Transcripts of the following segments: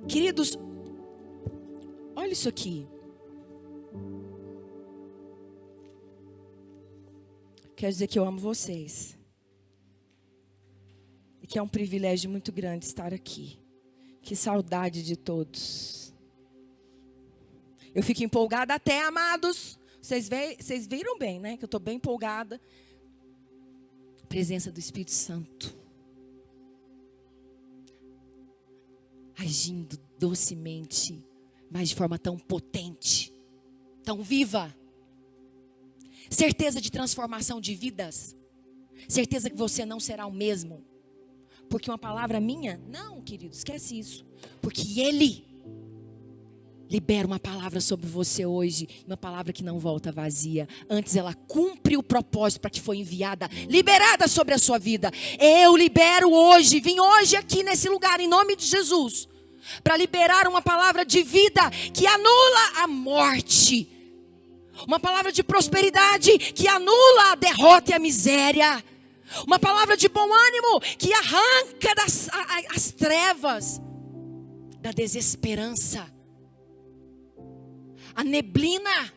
Queridos, olha isso aqui. Quero dizer que eu amo vocês. E que é um privilégio muito grande estar aqui. Que saudade de todos. Eu fico empolgada até, amados. Vocês viram bem, né? Que eu estou bem empolgada. Presença do Espírito Santo. Agindo docemente, mas de forma tão potente, tão viva. Certeza de transformação de vidas. Certeza que você não será o mesmo. Porque uma palavra minha? Não, querido, esquece isso. Porque Ele libera uma palavra sobre você hoje. Uma palavra que não volta vazia. Antes ela cumpre o propósito para que foi enviada. Liberada sobre a sua vida. Eu libero hoje. Vim hoje aqui nesse lugar em nome de Jesus. Para liberar uma palavra de vida que anula a morte. Uma palavra de prosperidade que anula a derrota e a miséria. Uma palavra de bom ânimo que arranca as trevas da desesperança. A neblina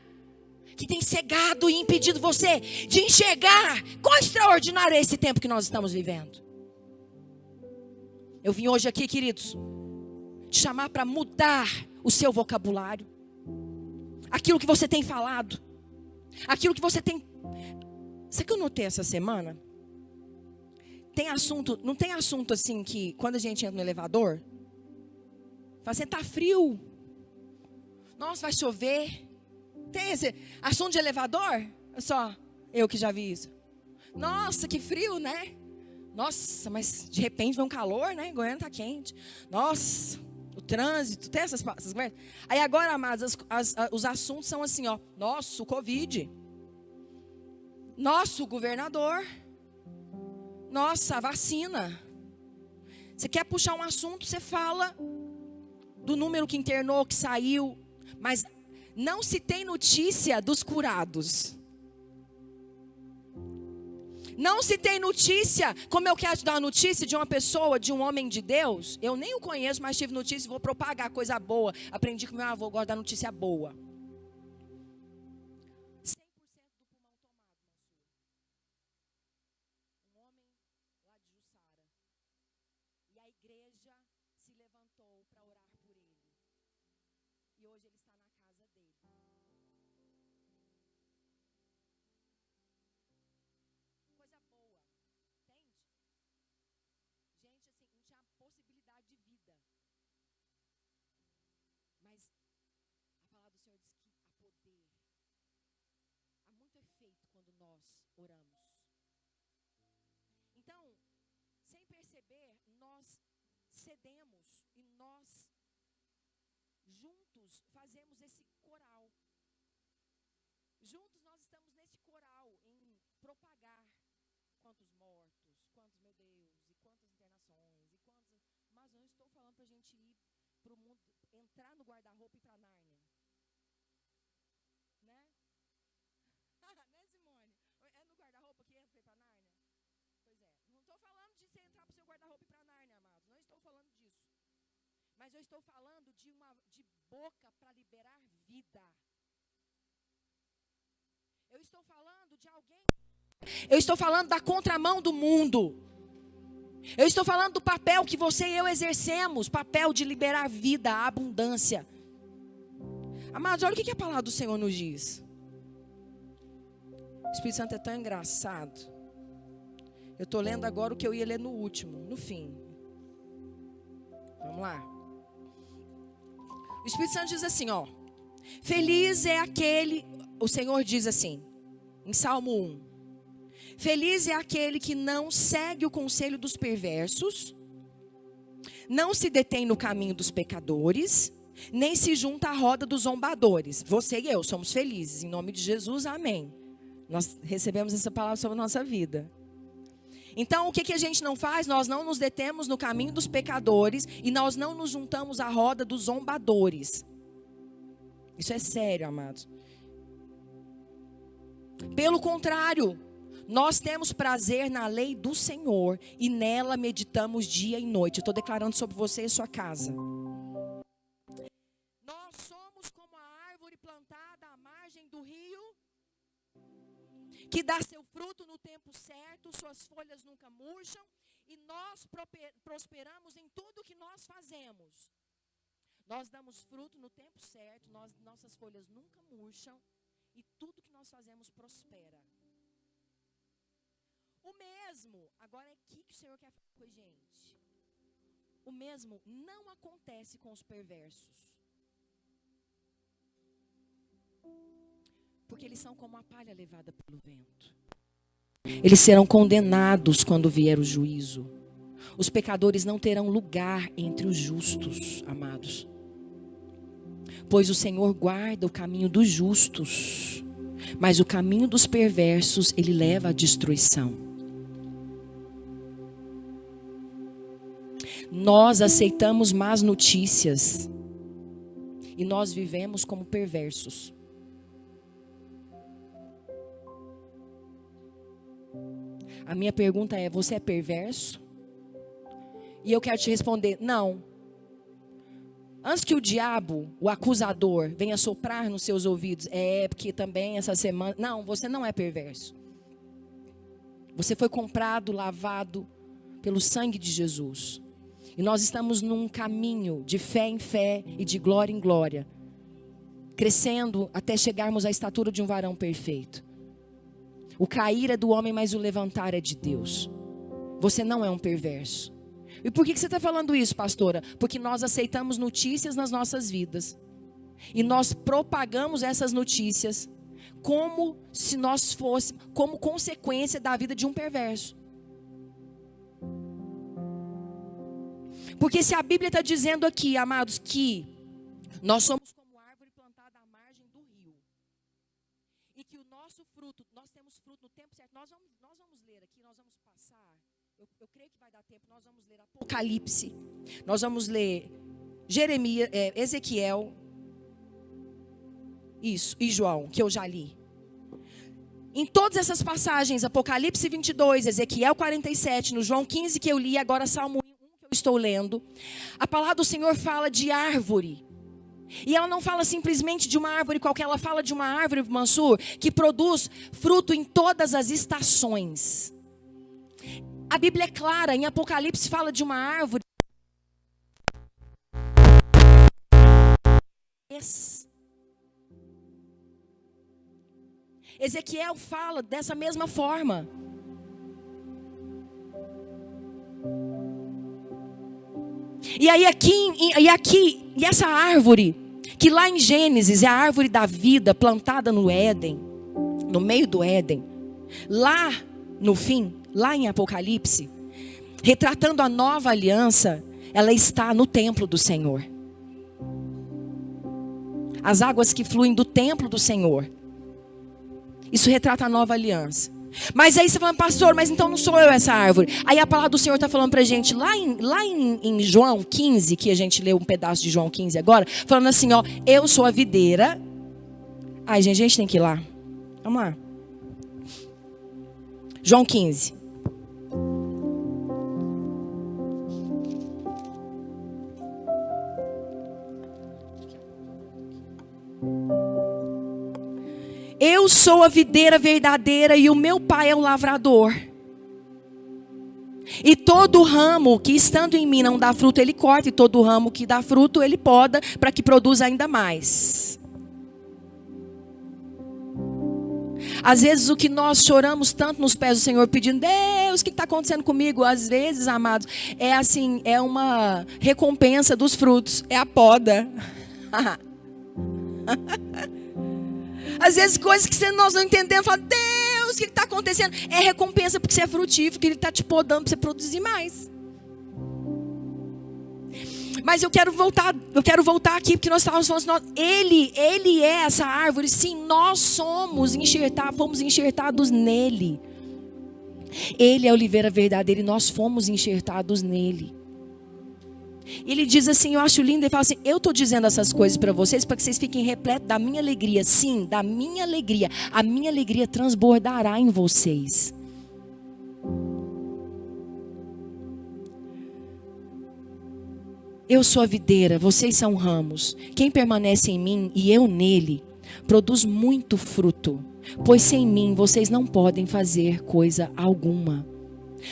que tem cegado e impedido você de enxergar quão extraordinário é esse tempo que nós estamos vivendo. Eu vim hoje aqui, queridos, te chamar para mudar o seu vocabulário. Aquilo que você tem falado. Aquilo que você tem... Sabe o que eu notei essa semana? Não tem assunto assim que quando a gente entra no elevador, fala assim, tá frio. Nossa, vai chover. Tem esse assunto de elevador? É só eu que já vi isso. Nossa, que frio, né? Nossa, mas de repente vem um calor, né? Goiânia tá quente. Nossa, o trânsito, tem essas coisas. Aí agora, amados, os assuntos são assim, ó. Nossa, o Covid. Nossa, o governador. Nossa, a vacina. Você quer puxar um assunto, você fala do número que internou, que saiu. Mas não se tem notícia dos curados. Não se tem notícia, como eu quero te dar uma notícia de uma pessoa, de um homem de Deus. Eu nem o conheço, mas tive notícia e vou propagar coisa boa. Aprendi com meu avô, gosto da notícia boa. 100% do pulmão tomado. Um homem lá de Jussara. E a igreja se levantou para orar por ele. E hoje ele está na casa dele. Coisa boa, entende? Gente, assim, não tinha possibilidade de vida. Mas a palavra do Senhor diz que há poder. Há muito efeito quando nós oramos. Então, sem perceber, nós cedemos e nós juntos fazemos esse coral. Juntos nós estamos nesse coral em propagar quantos mortos, quantos, meu Deus, e quantas internações, e quantas... Mas eu estou falando para a gente ir para o mundo, entrar no guarda-roupa e ir para Nárnia. Né? Né, Simone? É no guarda-roupa que entra para ir para Nárnia? Pois é. Não estou falando de você entrar para o seu guarda-roupa e ir para Nárnia, amados. Não estou falando disso. Mas eu estou falando de boca para liberar vida. Eu estou falando de alguém. Eu estou falando da contramão do mundo. Eu estou falando do papel que você e eu exercemos. Papel de liberar vida, abundância. Amados, olha o que a palavra do Senhor nos diz. O Espírito Santo é tão engraçado. Eu estou lendo agora o que eu ia ler no último, no fim. Vamos lá. O Espírito Santo diz assim, ó. Feliz é aquele... O Senhor diz assim, em Salmo 1. Feliz é aquele que não segue o conselho dos perversos, não se detém no caminho dos pecadores, nem se junta à roda dos zombadores. Você e eu somos felizes, em nome de Jesus, amém. Nós recebemos essa palavra sobre a nossa vida. Então, o que a gente não faz? Nós não nos detemos no caminho dos pecadores e nós não nos juntamos à roda dos zombadores. Isso é sério, amados. Pelo contrário, nós temos prazer na lei do Senhor e nela meditamos dia e noite. Eu estou declarando sobre você e sua casa. que dá seu fruto no tempo certo, suas folhas nunca murcham, e nós prosperamos em tudo que nós fazemos. Nós damos fruto no tempo certo, nossas folhas nunca murcham, e tudo que nós fazemos prospera. O mesmo, agora é aqui que o Senhor quer falar com a gente. O mesmo não acontece com os perversos. Porque eles são como a palha levada pelo vento. Eles serão condenados quando vier o juízo. Os pecadores não terão lugar entre os justos, amados. Pois o Senhor guarda o caminho dos justos, mas o caminho dos perversos ele leva à destruição. Nós aceitamos más notícias e nós vivemos como perversos. A minha pergunta é: você é perverso? E eu quero te responder: não. Antes que o diabo, o acusador, venha soprar nos seus ouvidos, porque também essa semana... Não, você não é perverso. Você foi comprado, lavado pelo sangue de Jesus. E nós estamos num caminho de fé em fé e de glória em glória, crescendo até chegarmos à estatura de um varão perfeito. O cair é do homem, mas o levantar é de Deus. Você não é um perverso. E por que você está falando isso, pastora? Porque nós aceitamos notícias nas nossas vidas. E nós propagamos essas notícias como se nós fôssemos, como consequência da vida de um perverso. Porque se a Bíblia está dizendo aqui, amados, que nós somos como árvore plantada à margem do rio. E que o nosso fruto, nós temos fruto no tempo certo. Nós vamos ler aqui, nós vamos passar. Eu creio que vai dar tempo. Nós vamos ler Apocalipse. Nós vamos ler Jeremias, Ezequiel. Isso, e João, que eu já li. Em todas essas passagens, Apocalipse 22, Ezequiel 47, no João 15 que eu li, agora Salmo 1 que eu estou lendo. A palavra do Senhor fala de árvore. E ela não fala simplesmente de uma árvore qualquer, ela fala de uma árvore, Mansur, que produz fruto em todas as estações. A Bíblia é clara, em Apocalipse fala de uma árvore. Ezequiel fala dessa mesma forma. E essa árvore, que lá em Gênesis é a árvore da vida plantada no Éden, no meio do Éden, lá no fim, lá em Apocalipse, retratando a nova aliança, ela está no templo do Senhor. As águas que fluem do templo do Senhor. Isso retrata a nova aliança. Mas aí você fala, pastor, mas então não sou eu essa árvore. Aí a palavra do Senhor está falando pra gente, lá em João 15, que a gente leu um pedaço de João 15 agora, falando assim, ó, eu sou a videira. Ai, gente, a gente tem que ir lá. Vamos lá. João 15. Eu sou a videira verdadeira e o meu pai é o lavrador. E todo ramo que estando em mim não dá fruto, ele corta. E todo ramo que dá fruto, ele poda para que produza ainda mais. Às vezes o que nós choramos tanto nos pés do Senhor, pedindo, Deus, o que está acontecendo comigo? Às vezes, amados, é assim, é uma recompensa dos frutos, é a poda. Às vezes coisas que nós não entendemos, fala, Deus, o que está acontecendo? É recompensa porque você é frutífero, que Ele está te podando para você produzir mais. Mas eu quero voltar aqui, porque nós estávamos falando, Ele é essa árvore, sim, nós fomos enxertados nele. Ele é a oliveira verdadeira e nós fomos enxertados nele. Ele diz assim, eu acho lindo, ele fala assim, eu estou dizendo essas coisas para vocês, para que vocês fiquem repletos da minha alegria. Sim, da minha alegria. A minha alegria transbordará em vocês. Eu sou a videira, vocês são ramos. Quem permanece em mim e eu nele, produz muito fruto, pois sem mim vocês não podem fazer coisa alguma.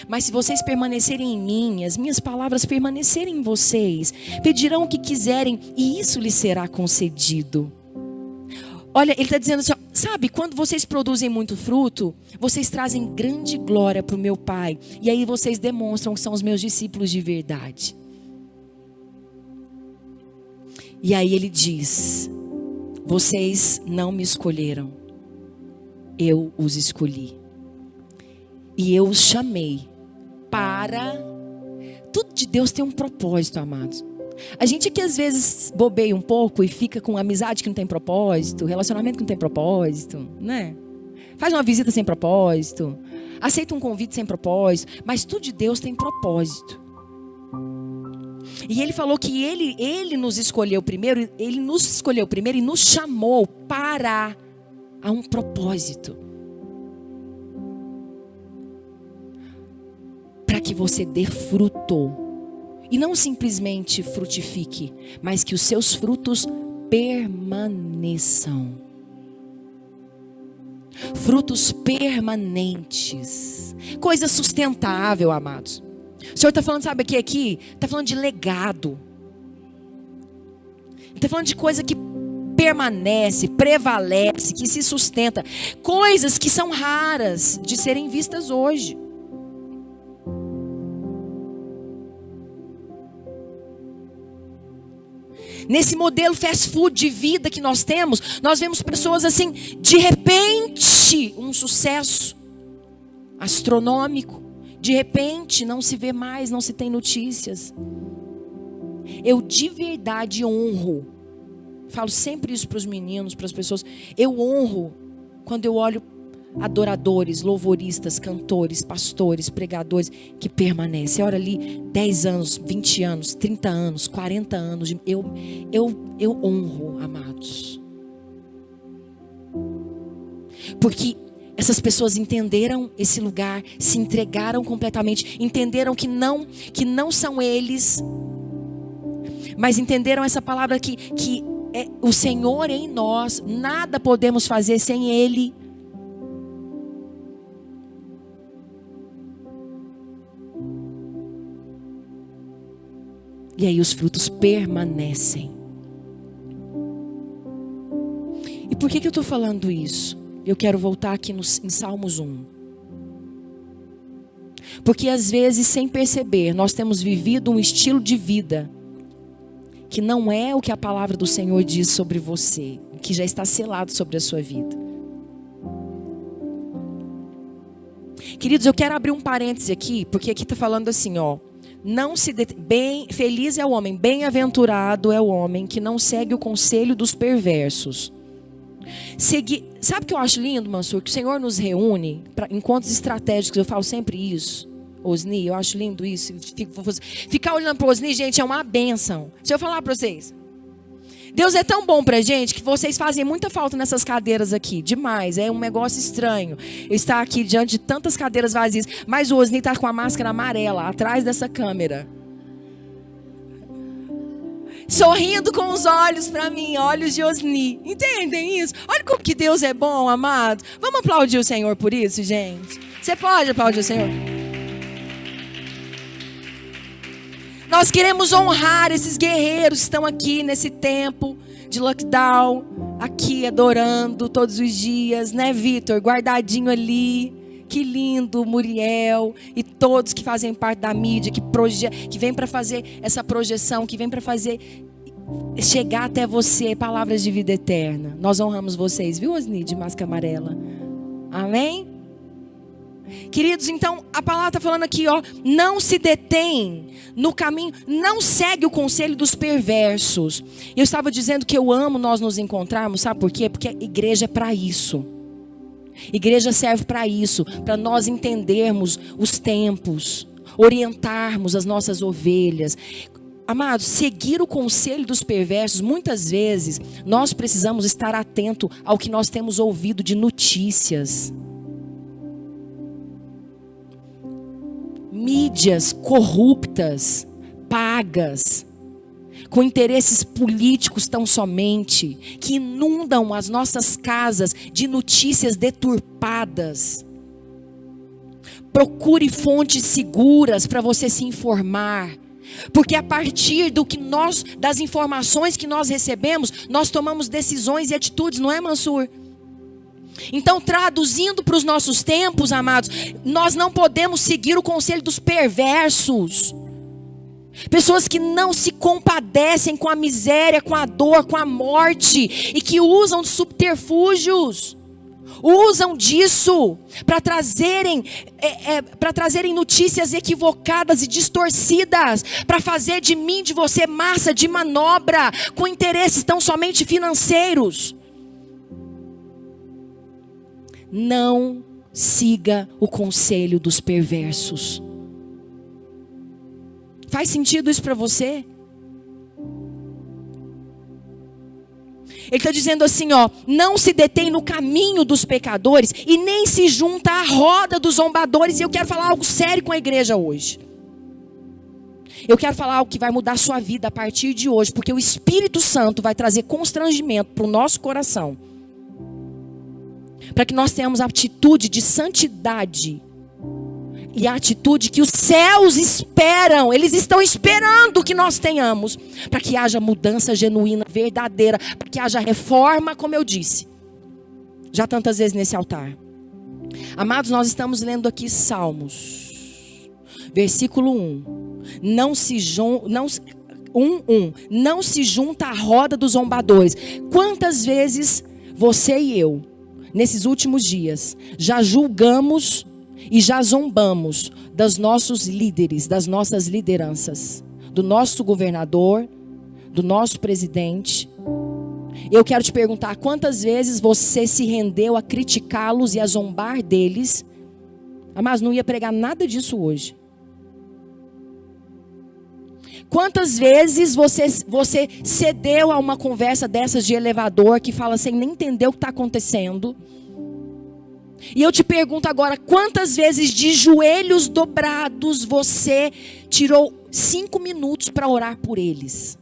Mas se vocês permanecerem em mim, as minhas palavras permanecerem em vocês, pedirão o que quiserem e isso lhes será concedido. Olha, ele está dizendo assim, ó, sabe, quando vocês produzem muito fruto, vocês trazem grande glória para o meu Pai. E aí vocês demonstram que são os meus discípulos de verdade. E aí ele diz, vocês não me escolheram, eu os escolhi. E eu os chamei para... Tudo de Deus tem um propósito, amados. A gente que às vezes bobeia um pouco e fica com amizade que não tem propósito, relacionamento que não tem propósito, né? Faz uma visita sem propósito, aceita um convite sem propósito, mas tudo de Deus tem propósito. E ele falou que ele nos escolheu primeiro, ele nos escolheu primeiro e nos chamou para a um propósito. Para que você dê fruto. E não simplesmente frutifique, mas que os seus frutos permaneçam. Frutos permanentes. Coisa sustentável, amados. O Senhor está falando, sabe aqui? Está falando de legado. Está falando de coisa que permanece, prevalece, que se sustenta. Coisas que são raras de serem vistas hoje. Nesse modelo fast food de vida que nós temos, nós vemos pessoas assim, de repente, um sucesso astronômico. De repente, não se vê mais, não se tem notícias. Eu de verdade honro, falo sempre isso para os meninos, para as pessoas. Eu honro quando eu olho adoradores, louvoristas, cantores, pastores, pregadores que permanecem. Olha ali, 10 anos, 20 anos, 30 anos, 40 anos. Eu honro, amados. Porque essas pessoas entenderam esse lugar, se entregaram completamente, entenderam que não são eles, mas entenderam essa palavra que é o Senhor em nós, nada podemos fazer sem Ele. E aí os frutos permanecem. E por que eu estou falando isso? Eu quero voltar aqui em Salmos 1. Porque às vezes, sem perceber, nós temos vivido um estilo de vida que não é o que a palavra do Senhor diz sobre você, que já está selado sobre a sua vida. Queridos, eu quero abrir um parêntese aqui, porque aqui está falando assim, ó. Feliz é o homem, bem-aventurado é o homem que não segue o conselho dos perversos. Sabe o que eu acho lindo, Mansur? Que o Senhor nos reúne para encontros estratégicos. Eu falo sempre isso, Osni, eu acho lindo isso. Ficar olhando para o Osni, gente, é uma bênção. Deixa eu falar para vocês. Deus é tão bom pra gente que vocês fazem muita falta nessas cadeiras aqui. Demais, é um negócio estranho. Estar aqui diante de tantas cadeiras vazias. Mas o Osni está com a máscara amarela atrás dessa câmera. Sorrindo com os olhos para mim, olhos de Osni. Entendem isso? Olha como que Deus é bom, amado. Vamos aplaudir o Senhor por isso, gente? Você pode aplaudir o Senhor? Nós queremos honrar esses guerreiros que estão aqui nesse tempo de lockdown, aqui adorando todos os dias, né, Vitor? Guardadinho ali. Que lindo, Muriel e todos que fazem parte da mídia, que vem para fazer essa projeção, que vem para fazer chegar até você palavras de vida eterna. Nós honramos vocês, viu, Osni, de máscara amarela? Amém? Queridos, então a palavra está falando aqui, ó, não se detém no caminho, não segue o conselho dos perversos. Eu estava dizendo que eu amo nós nos encontrarmos, sabe por quê? Porque a igreja é para isso. Igreja serve para isso, para nós entendermos os tempos, orientarmos as nossas ovelhas. Amados, seguir o conselho dos perversos, muitas vezes nós precisamos estar atento ao que nós temos ouvido de notícias. Mídias corruptas, pagas, com interesses políticos tão somente, que inundam as nossas casas de notícias deturpadas. Procure fontes seguras para você se informar. Porque a partir das informações que nós recebemos, nós tomamos decisões e atitudes, não é, Mansur? Então, traduzindo para os nossos tempos, amados, nós não podemos seguir o conselho dos perversos. Pessoas que não se compadecem com a miséria, com a dor, com a morte, e que usam de subterfúgios. Usam disso para trazerem notícias equivocadas e distorcidas, para fazer de mim, de você, massa de manobra, com interesses tão somente financeiros. Não siga o conselho dos perversos. Faz sentido isso para você? Ele está dizendo assim, ó, não se detém no caminho dos pecadores e nem se junta à roda dos zombadores. E eu quero falar algo sério com a igreja hoje. Eu quero falar algo que vai mudar a sua vida a partir de hoje, porque o Espírito Santo vai trazer constrangimento para o nosso coração, para que nós tenhamos a atitude de santidade e a atitude que os céus esperam. Eles estão esperando que nós tenhamos, para que haja mudança genuína, verdadeira, para que haja reforma, como eu disse já tantas vezes nesse altar. Amados, nós estamos lendo aqui Salmos, versículo 1. Não se junta à roda dos zombadores. Quantas vezes você e eu, nesses últimos dias, já julgamos e já zombamos dos nossos líderes, das nossas lideranças, do nosso governador, do nosso presidente? Eu quero te perguntar, quantas vezes você se rendeu a criticá-los e a zombar deles? Mas não ia pregar nada disso hoje. Quantas vezes você cedeu a uma conversa dessas de elevador, que fala sem nem entender o que está acontecendo? E eu te pergunto agora, quantas vezes de joelhos dobrados você tirou 5 minutos para orar por eles?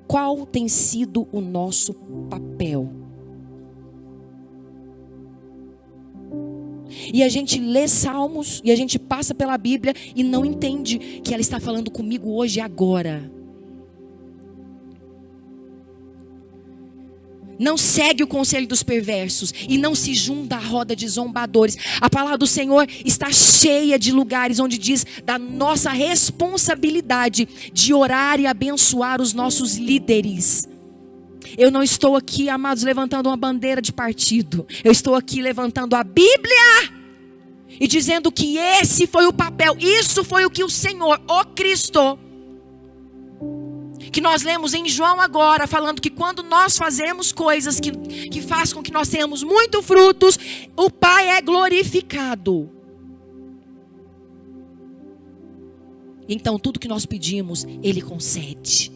Qual tem sido o nosso papel? E a gente lê Salmos, e a gente passa pela Bíblia e não entende que ela está falando comigo hoje e agora. Não segue o conselho dos perversos e não se junta à roda de zombadores. A palavra do Senhor está cheia de lugares onde diz da nossa responsabilidade de orar e abençoar os nossos líderes. Eu não estou aqui, amados, levantando uma bandeira de partido. Eu estou aqui levantando a Bíblia e dizendo que esse foi o papel, isso foi o que o Senhor, o Cristo, que nós lemos em João agora, falando que quando nós fazemos coisas que faz com que nós tenhamos muitos frutos, o Pai é glorificado. Então tudo que nós pedimos, Ele concede.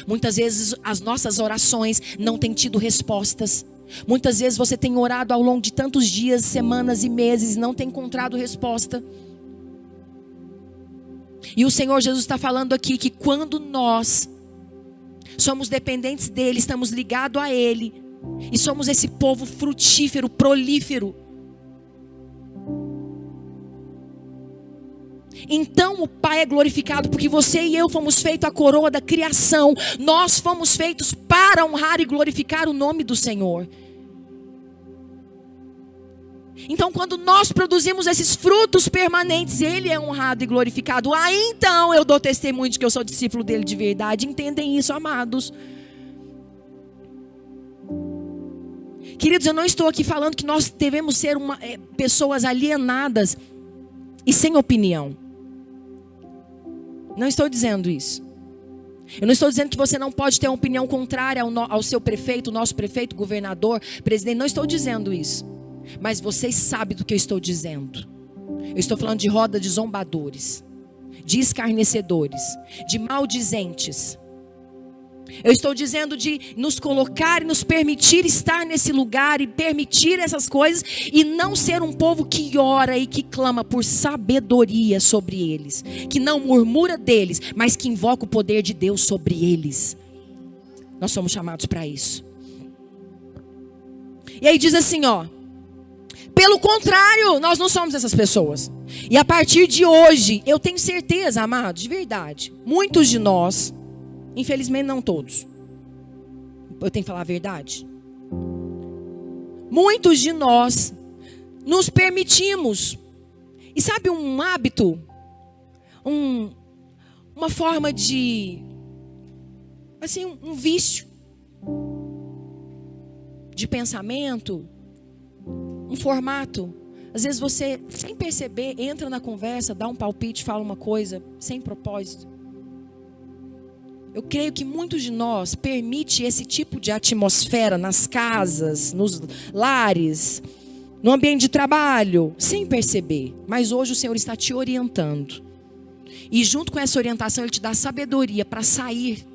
Muitas vezes as nossas orações não têm tido respostas. Muitas vezes você tem orado ao longo de tantos dias, semanas e meses e não tem encontrado resposta. E o Senhor Jesus está falando aqui que quando nós somos dependentes dEle, estamos ligados a Ele, e somos esse povo frutífero, prolífero, então o Pai é glorificado, porque você e eu fomos feitos a coroa da criação. Nós fomos feitos para honrar e glorificar o nome do Senhor. Então quando nós produzimos esses frutos permanentes, Ele é honrado e glorificado. Aí então eu dou testemunho de que eu sou discípulo dEle de verdade. Entendem isso, amados? Queridos, eu não estou aqui falando que nós devemos ser pessoas alienadas e sem opinião. Não estou dizendo isso. Eu não estou dizendo que você não pode ter uma opinião contrária ao seu prefeito, nosso prefeito, governador, presidente. Não estou dizendo isso. Mas vocês sabem do que eu estou dizendo. Eu estou falando de roda de zombadores, de escarnecedores, de maldizentes, Eu estou dizendo de nos colocar e nos permitir estar nesse lugar e permitir essas coisas e não ser um povo que ora e que clama por sabedoria sobre eles, que não murmura deles, mas que invoca o poder de Deus sobre eles. Nós somos chamados para isso. E aí diz assim, ó: pelo contrário, nós não somos essas pessoas. E a partir de hoje, eu tenho certeza, amados, de verdade, muitos de nós, infelizmente não todos, eu tenho que falar a verdade, muitos de nós nos permitimos, e sabe um hábito, uma forma de, assim, um vício de pensamento, um formato. Às vezes você, sem perceber, entra na conversa, dá um palpite, fala uma coisa sem propósito. Eu creio que muitos de nós permite esse tipo de atmosfera nas casas, nos lares, no ambiente de trabalho, sem perceber. Mas hoje o Senhor está te orientando. E junto com essa orientação, Ele te dá sabedoria para sair,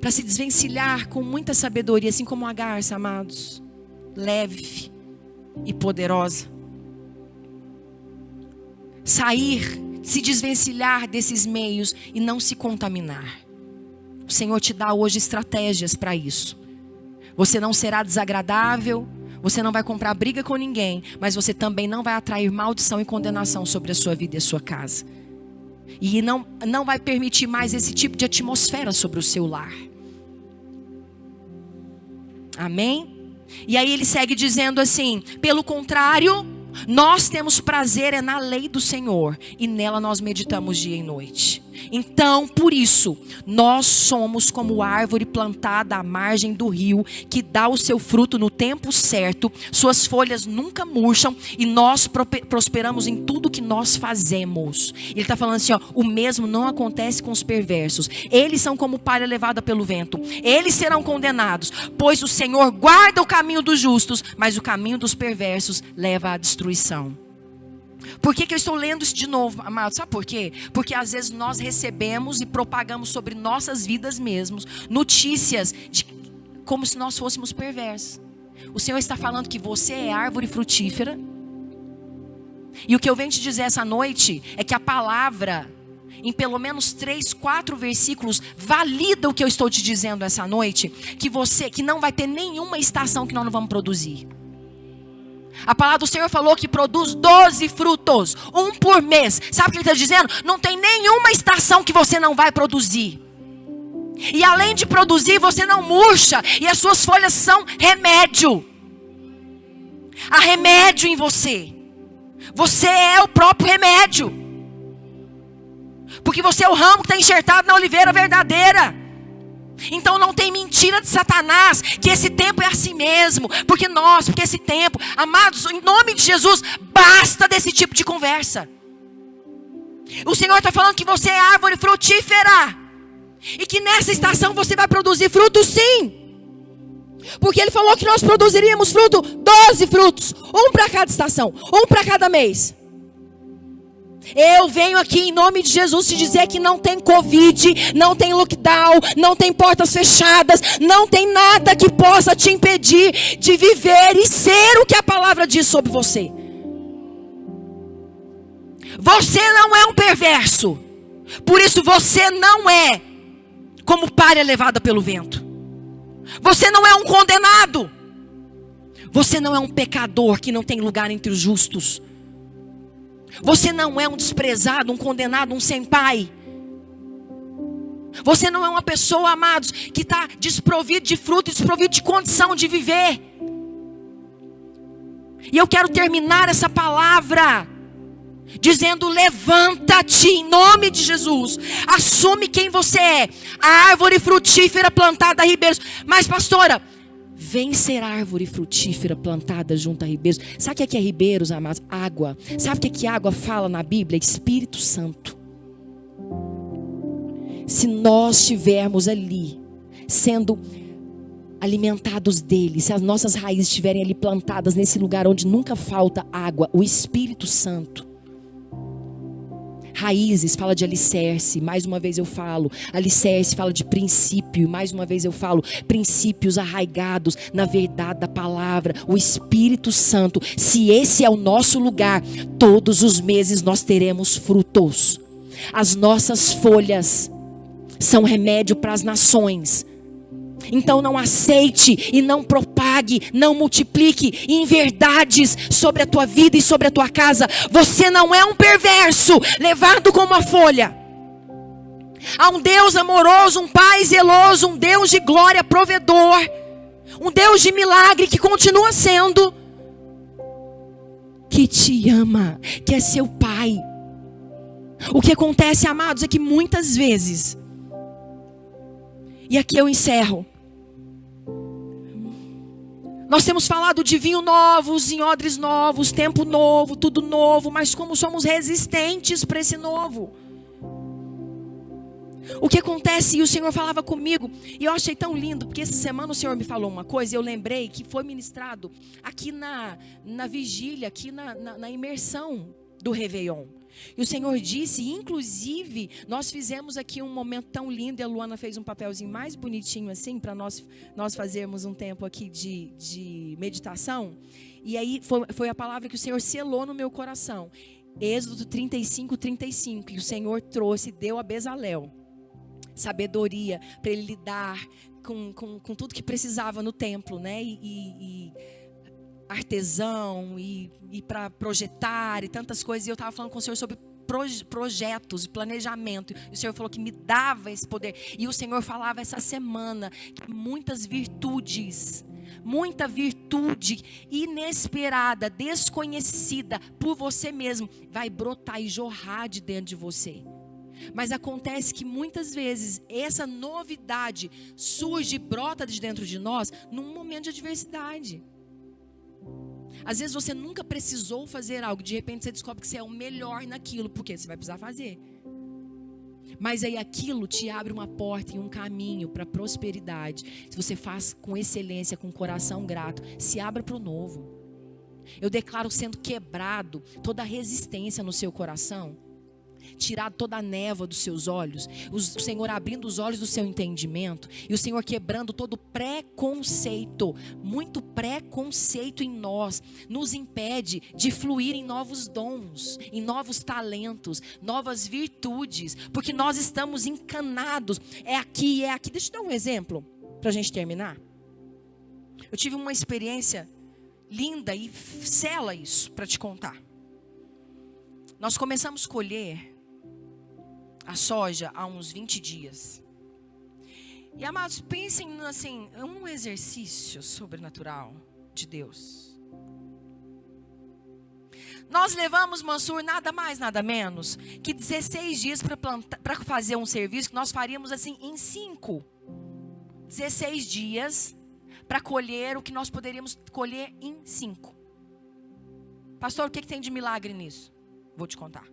para se desvencilhar com muita sabedoria, assim como a garça, amados, leve e poderosa. Sair, se desvencilhar desses meios e não se contaminar. O Senhor te dá hoje estratégias para isso. Você não será desagradável, você não vai comprar briga com ninguém, mas você também não vai atrair maldição e condenação sobre a sua vida e a sua casa. E não vai permitir mais esse tipo de atmosfera sobre o seu lar. Amém? E aí ele segue dizendo assim: pelo contrário, nós temos prazer na lei do Senhor, e nela nós meditamos dia e noite. Então, por isso, nós somos como árvore plantada à margem do rio, que dá o seu fruto no tempo certo, suas folhas nunca murcham, e nós prosperamos em tudo que nós fazemos. Ele está falando assim, ó: o mesmo não acontece com os perversos. Eles são como palha levada pelo vento. Eles serão condenados, pois o Senhor guarda o caminho dos justos, mas o caminho dos perversos leva à destruição. Por que eu estou lendo isso de novo, amados? Sabe por quê? Porque às vezes nós recebemos e propagamos sobre nossas vidas mesmos notícias como se nós fôssemos perversos. O Senhor está falando que você é árvore frutífera. E o que eu venho te dizer essa noite é que a palavra, em pelo menos 3, 4 versículos, valida o que eu estou te dizendo essa noite. Que não vai ter nenhuma estação que nós não vamos produzir. A palavra do Senhor falou que produz 12 frutos, 1 por mês. Sabe o que Ele está dizendo? Não tem nenhuma estação que você não vai produzir. E além de produzir, você não murcha. E as suas folhas são remédio. Há remédio em você. Você é o próprio remédio. Porque você é o ramo que está enxertado na oliveira verdadeira. Então não tem mentira de Satanás, que esse tempo é assim mesmo, porque esse tempo, amados, em nome de Jesus, basta desse tipo de conversa. O Senhor está falando que você é árvore frutífera, e que nessa estação você vai produzir frutos, sim. Porque Ele falou que nós produziríamos fruto, 12 frutos, 1 para cada estação, 1 para cada mês. Eu venho aqui em nome de Jesus te dizer que não tem Covid, não tem lockdown, não tem portas fechadas, não tem nada que possa te impedir de viver e ser o que a palavra diz sobre você. Você não é um perverso, por isso você não é como palha levada pelo vento. Você não é um condenado. Você não é um pecador que não tem lugar entre os justos. Você não é um desprezado, um condenado, um sem pai. Você não é uma pessoa, amados, que está desprovido de fruto, desprovido de condição de viver. E eu quero terminar essa palavra dizendo: levanta-te em nome de Jesus. Assume quem você é. A árvore frutífera plantada a ribeiros. Mas pastora, vem ser árvore frutífera plantada junto a ribeiros. Sabe o que é ribeiros, amados? Água. Sabe o que água fala na Bíblia? Espírito Santo. Se nós estivermos ali, sendo alimentados dele, se as nossas raízes estiverem ali plantadas nesse lugar onde nunca falta água, o Espírito Santo, Raízes fala de alicerce, mais uma vez eu falo. Alicerce fala de princípio, mais uma vez eu falo. Princípios arraigados na verdade da palavra. O Espírito Santo, se esse é o nosso lugar, todos os meses nós teremos frutos. As nossas folhas são remédio para as nações. Então não aceite e não propague, não multiplique inverdades sobre a tua vida e sobre a tua casa. Você não é um perverso, levado como uma folha. Há um Deus amoroso, um Pai zeloso, um Deus de glória, provedor, um Deus de milagre que continua sendo, que te ama, que é seu Pai. O que acontece, amados, é que muitas vezes, e aqui eu encerro, nós temos falado de vinho novos, em odres novos, tempo novo, tudo novo, mas como somos resistentes para esse novo. O que acontece, e o Senhor falava comigo, e eu achei tão lindo, porque essa semana o Senhor me falou uma coisa, e eu lembrei que foi ministrado aqui na vigília, aqui na imersão do Réveillon. E o Senhor disse, inclusive, nós fizemos aqui um momento tão lindo, e a Luana fez um papelzinho mais bonitinho assim, para nós fazermos um tempo aqui de meditação. E aí foi a palavra que o Senhor selou no meu coração. Êxodo 35:35. E o Senhor trouxe, deu a Bezalel sabedoria para ele lidar com tudo que precisava no templo, né? E artesão, e para projetar e tantas coisas. E eu estava falando com o Senhor sobre projetos, planejamento. E o Senhor falou que me dava esse poder. E o Senhor falava essa semana que muitas virtudes, muita virtude inesperada, desconhecida por você mesmo, vai brotar e jorrar de dentro de você. Mas acontece que muitas vezes essa novidade surge e brota de dentro de nós num momento de adversidade. Às vezes você nunca precisou fazer algo, de repente você descobre que você é o melhor naquilo, porque você vai precisar fazer. Mas aí aquilo te abre uma porta e um caminho para a prosperidade. Se você faz com excelência, com coração grato, se abra para o novo. Eu declaro sendo quebrado toda a resistência no seu coração, tirado toda a névoa dos seus olhos, o Senhor abrindo os olhos do seu entendimento, e o Senhor quebrando todo preconceito. Muito preconceito em nós nos impede de fluir em novos dons, em novos talentos, novas virtudes, porque nós estamos encanados. É aqui. Deixa eu dar um exemplo para a gente terminar. Eu tive uma experiência linda e sela isso para te contar. Nós começamos a colher a soja há uns 20 dias. E amados, pensem assim, é um exercício sobrenatural de Deus. Nós levamos, Mansur, nada mais, nada menos que 16 dias para fazer um serviço que nós faríamos assim em 5. 16 dias para colher o que nós poderíamos colher em 5. Pastor, o que tem de milagre nisso? Vou te contar.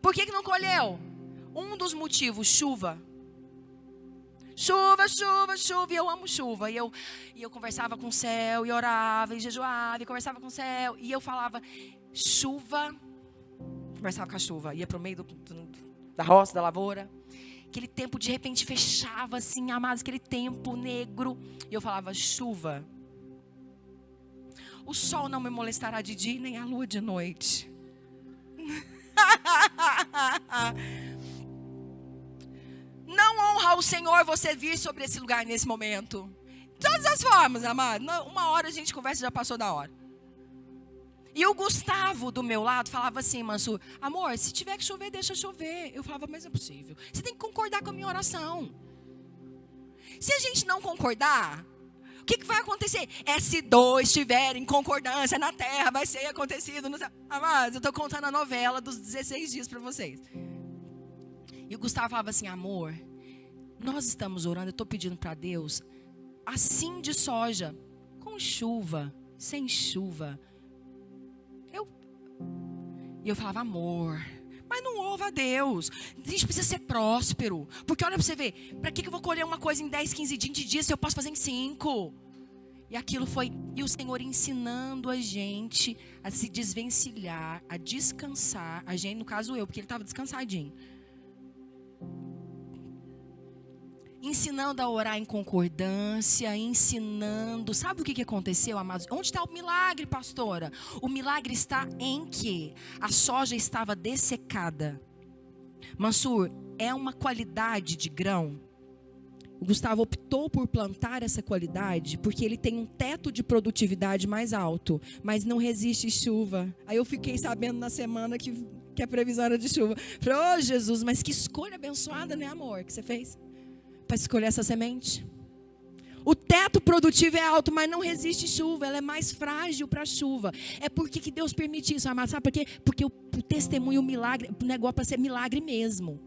Por que não colheu? Um dos motivos, chuva. Chuva, chuva, chuva. E eu amo chuva. E eu conversava com o céu, e orava, e jejuava, e conversava com o céu. E eu falava, chuva. Conversava com a chuva. Ia para o meio da roça, da lavoura. Aquele tempo de repente fechava assim, amados, aquele tempo negro. E eu falava, chuva. O sol não me molestará de dia, nem a lua de noite. Não honra ao Senhor você vir sobre esse lugar nesse momento. De todas as formas, amado. Uma hora a gente conversa, já passou da hora. E o Gustavo do meu lado falava assim, Mansur, amor, se tiver que chover, deixa chover. Eu falava, mas é possível. Você tem que concordar com a minha oração. Se a gente não concordar, o que vai acontecer? Se dois tiverem concordância na terra, vai ser acontecido. Mas eu estou contando a novela dos 16 dias para vocês. E o Gustavo falava assim, amor, nós estamos orando, eu estou pedindo para Deus, assim de soja, com chuva, sem chuva. E eu falava, amor, mas não ouva a Deus. A gente precisa ser próspero. Porque olha para você ver, para que eu vou colher uma coisa em 10, 15, 20 dias se eu posso fazer em 5? E aquilo foi, e o Senhor ensinando a gente a se desvencilhar, a descansar. A gente, no caso eu, porque ele estava descansadinho. Ensinando a orar em concordância, ensinando. Sabe o que aconteceu, amados? Onde está o milagre, pastora? O milagre está em que a soja estava dessecada. Mansur, é uma qualidade de grão. O Gustavo optou por plantar essa qualidade porque ele tem um teto de produtividade mais alto, mas não resiste chuva. Aí eu fiquei sabendo na semana que a previsão era de chuva. Falei, ô Jesus, mas que escolha abençoada, né, amor, que você fez para escolher essa semente? O teto produtivo é alto, mas não resiste chuva. Ela é mais frágil para a chuva. É porque que Deus permite isso, amado. Sabe por quê? Porque o testemunho, o milagre, o negócio para ser milagre mesmo.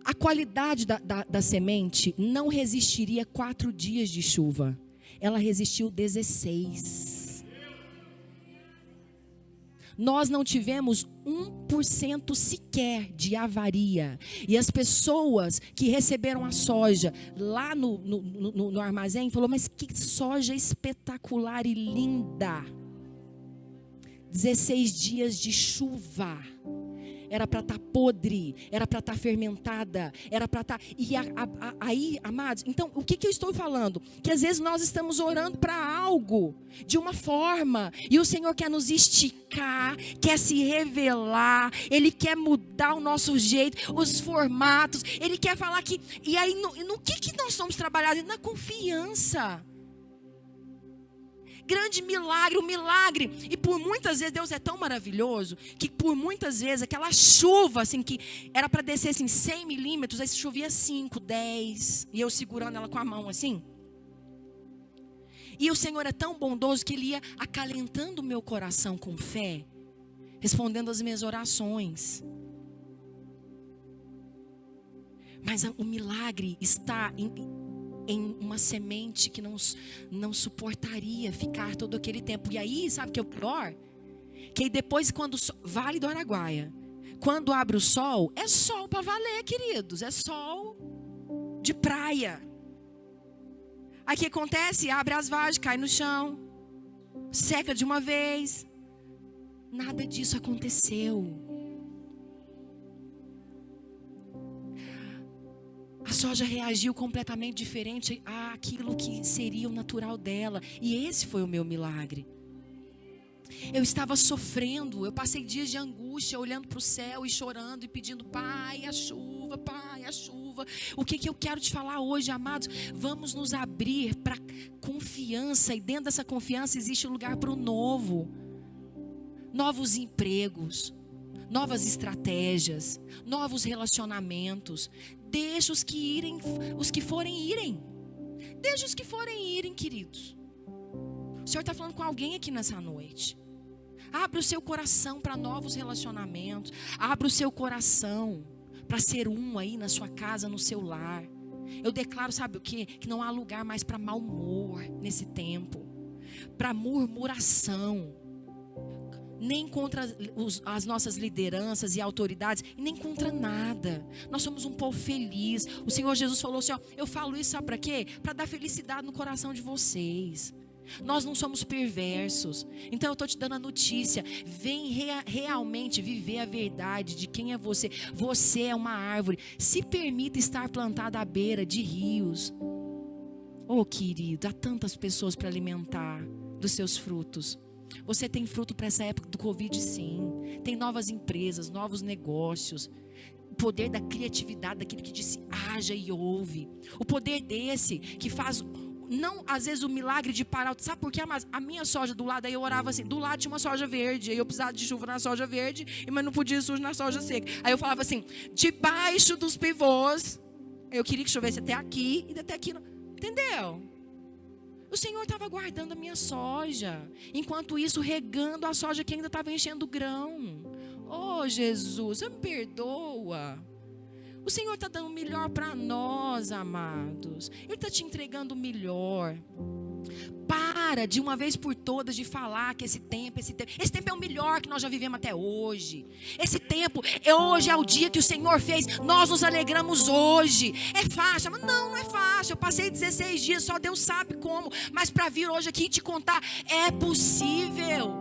A qualidade da semente não resistiria 4 dias de chuva. Ela resistiu 16. Nós não tivemos 1% sequer de avaria. E as pessoas que receberam a soja lá no armazém falaram, mas que soja espetacular e linda. 16 dias de chuva. Era para estar podre, era para estar fermentada, era para estar... E aí, amados, então, o que eu estou falando? Que às vezes nós estamos orando para algo, de uma forma, e o Senhor quer nos esticar, quer se revelar, Ele quer mudar o nosso jeito, os formatos, Ele quer falar que... E aí, no que nós somos trabalhados? Na confiança. Grande milagre, o milagre. E por muitas vezes Deus é tão maravilhoso que por muitas vezes aquela chuva assim que era para descer assim 100 milímetros, aí chovia 5, 10 e eu segurando ela com a mão assim. E o Senhor é tão bondoso que Ele ia acalentando o meu coração com fé, respondendo as minhas orações. Mas o milagre está em uma semente que não suportaria ficar todo aquele tempo. E aí, sabe o que é o pior? Que aí depois, quando Vale do Araguaia, quando abre o sol, é sol para valer, queridos. É sol de praia. Aí o que acontece? Abre as vagens, cai no chão, seca de uma vez. Nada disso aconteceu. A soja reagiu completamente diferente àquilo que seria o natural dela. E esse foi o meu milagre. Eu estava sofrendo, eu passei dias de angústia, olhando para o céu e chorando e pedindo, Pai, a chuva, Pai, a chuva. O que eu quero te falar hoje, amados? Vamos nos abrir para confiança, e dentro dessa confiança existe um lugar para o novo. Novos empregos, novas estratégias, novos relacionamentos. Deixa os que forem irem. Deixa os que forem irem, queridos. O Senhor está falando com alguém aqui nessa noite. Abra o seu coração para novos relacionamentos. Abra o seu coração para ser um aí na sua casa, no seu lar. Eu declaro, sabe o quê? Que não há lugar mais para mau humor nesse tempo. Para murmuração. Nem contra as nossas lideranças e autoridades, e nem contra nada. Nós somos um povo feliz. O Senhor Jesus falou assim, ó, eu falo isso, sabe para quê? Para dar felicidade no coração de vocês. Nós não somos perversos. Então eu estou te dando a notícia. Vem realmente viver a verdade de quem é você. Você é uma árvore. Se permita estar plantada à beira de rios. Oh, querido, há tantas pessoas para alimentar dos seus frutos. Você tem fruto para essa época do Covid, sim. Tem novas empresas, novos negócios. O poder da criatividade, daquele que disse haja e ouve. O poder desse que faz, não às vezes o milagre de parar. Sabe por quê? Mas a minha soja do lado, aí eu orava assim, do lado tinha uma soja verde. Aí eu precisava de chuva na soja verde, mas não podia sujo na soja seca. Aí eu falava assim, debaixo dos pivôs. Eu queria que chovesse até aqui e até aqui. Entendeu? O Senhor estava guardando a minha soja. Enquanto isso, regando a soja que ainda estava enchendo o grão. Oh, Jesus, me perdoa. O Senhor está dando o melhor para nós, amados. Ele está te entregando o melhor. Pai. Para de uma vez por todas de falar que esse tempo é o melhor que nós já vivemos até hoje. Esse tempo, hoje é o dia que o Senhor fez, nós nos alegramos hoje. É fácil? Mas não é fácil. Eu passei 16 dias, só Deus sabe como. Mas para vir hoje aqui e te contar, é possível.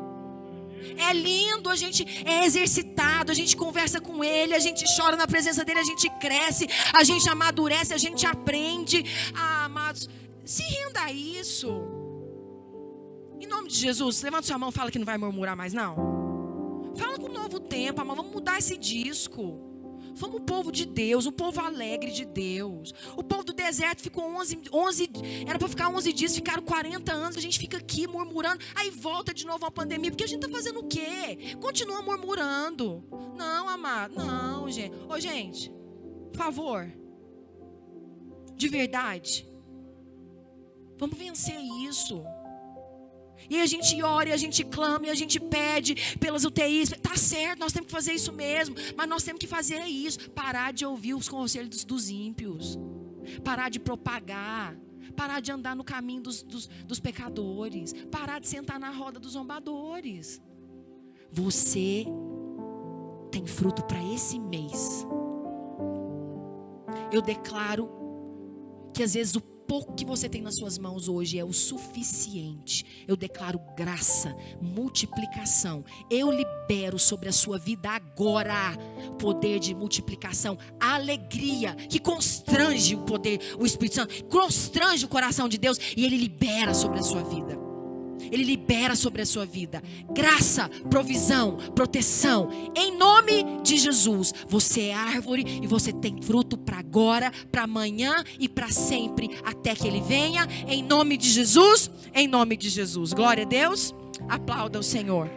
É lindo, a gente é exercitado, a gente conversa com Ele, a gente chora na presença dEle, a gente cresce, a gente amadurece, a gente aprende. Amados, se renda a isso. Em nome de Jesus, levanta sua mão e fala que não vai murmurar mais, não. Fala com um novo tempo, amado, vamos mudar esse disco. Vamos o povo de Deus, um povo alegre de Deus. O povo do deserto ficou 11 era para ficar 11 dias, ficaram 40 anos. A gente fica aqui murmurando, aí volta de novo a pandemia, porque a gente está fazendo o quê? Continua murmurando. Não, amado, não, gente. Ô, gente, por favor, de verdade, vamos vencer isso. E a gente ora, e a gente clama, e a gente pede pelas UTIs. Tá certo, nós temos que fazer isso mesmo. Mas nós temos que fazer isso. Parar de ouvir os conselhos dos ímpios. Parar de propagar. Parar de andar no caminho dos pecadores. Parar de sentar na roda dos zombadores. Você tem fruto para esse mês. Eu declaro que às vezes o pouco que você tem nas suas mãos hoje é o suficiente. Eu declaro graça, multiplicação. Eu libero sobre a sua vida agora poder de multiplicação, alegria que constrange o poder, o Espírito Santo, constrange o coração de Deus e Ele libera sobre a sua vida. Ele libera sobre a sua vida graça, provisão, proteção. Em nome de Jesus, você é árvore e você tem fruto para agora, para amanhã e para sempre, até que Ele venha. Em nome de Jesus, em nome de Jesus. Glória a Deus. Aplauda o Senhor.